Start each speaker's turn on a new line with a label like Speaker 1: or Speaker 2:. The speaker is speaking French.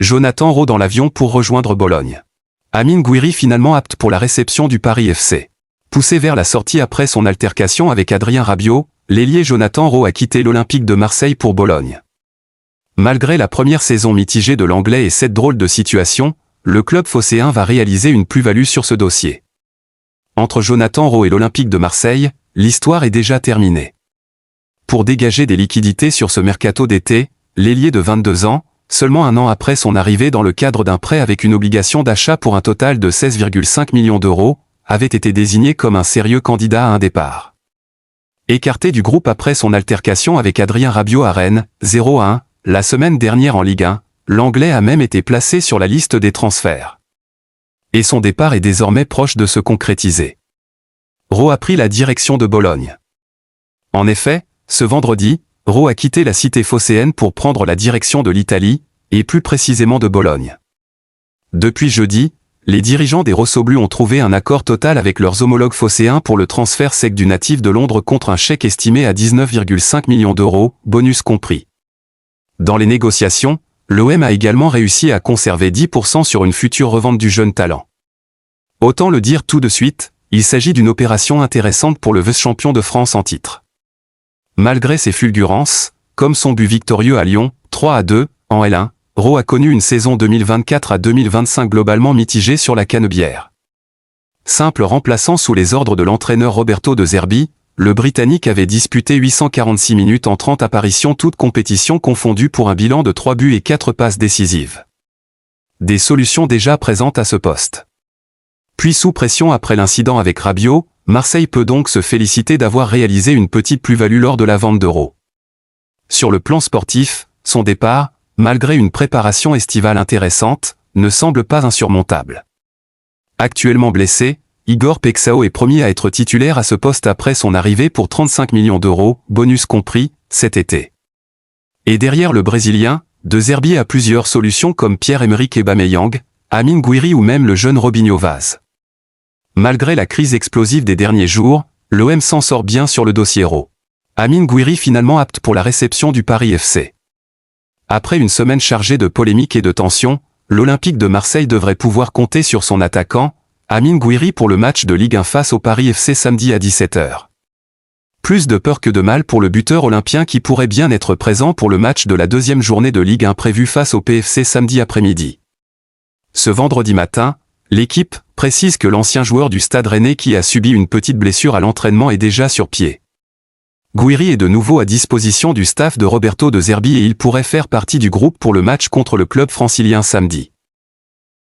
Speaker 1: Jonathan Rowe dans l'avion pour rejoindre Bologne. Amine Gouiri finalement apte pour la réception du Paris FC. Poussé vers la sortie après son altercation avec Adrien Rabiot, l'ailier Jonathan Rowe a quitté l'Olympique de Marseille pour Bologne. Malgré la première saison mitigée de l'Anglais et cette drôle de situation, le club phocéen va réaliser une plus-value sur ce dossier. Entre Jonathan Rowe et l'Olympique de Marseille, l'histoire est déjà terminée. Pour dégager des liquidités sur ce mercato d'été, l'ailier de 22 ans, seulement un an après son arrivée dans le cadre d'un prêt avec une obligation d'achat pour un total de 16,5 millions d'euros, avait été désigné comme un sérieux candidat à un départ. Écarté du groupe après son altercation avec Adrien Rabiot à Rennes, 0-1, la semaine dernière en Ligue 1, l'Anglais a même été placé sur la liste des transferts. Et son départ est désormais proche de se concrétiser. Rowe a pris la direction de Bologne. En effet, ce vendredi, Rowe a quitté la cité phocéenne pour prendre la direction de l'Italie, et plus précisément de Bologne. Depuis jeudi, les dirigeants des Rossoblu ont trouvé un accord total avec leurs homologues phocéens pour le transfert sec du natif de Londres contre un chèque estimé à 19,5 millions d'euros, bonus compris. Dans les négociations, l'OM a également réussi à conserver 10% sur une future revente du jeune talent. Autant le dire tout de suite, il s'agit d'une opération intéressante pour le vice-champion de France en titre. Malgré ses fulgurances, comme son but victorieux à Lyon, 3-2, en L1, Rowe a connu une saison 2024 à 2025 globalement mitigée sur la canebière. Simple remplaçant sous les ordres de l'entraîneur Roberto De Zerbi, le Britannique avait disputé 846 minutes en 30 apparitions toutes compétitions confondues pour un bilan de 3 buts et 4 passes décisives. Des solutions déjà présentes à ce poste. Puis sous pression après l'incident avec Rabiot, Marseille peut donc se féliciter d'avoir réalisé une petite plus-value lors de la vente d'Euros. Sur le plan sportif, son départ, malgré une préparation estivale intéressante, ne semble pas insurmontable. Actuellement blessé, Igor Pexao est promis à être titulaire à ce poste après son arrivée pour 35 millions d'euros, bonus compris, cet été. Et derrière le Brésilien, De Zerbi a plusieurs solutions comme Pierre-Emerick Aubameyang, Amine Gouiri ou même le jeune Robinho Vaz. Malgré la crise explosive des derniers jours, l'OM s'en sort bien sur le dossier Rowe. Amine Gouiri finalement apte pour la réception du Paris FC. Après une semaine chargée de polémiques et de tensions, l'Olympique de Marseille devrait pouvoir compter sur son attaquant, Amine Gouiri pour le match de Ligue 1 face au Paris FC samedi à 17h. Plus de peur que de mal pour le buteur olympien qui pourrait bien être présent pour le match de la deuxième journée de Ligue 1 prévu face au PFC samedi après-midi. Ce vendredi matin, l'équipe précise que l'ancien joueur du Stade Rennais qui a subi une petite blessure à l'entraînement est déjà sur pied. Gouiri est de nouveau à disposition du staff de Roberto De Zerbi et il pourrait faire partie du groupe pour le match contre le club francilien samedi.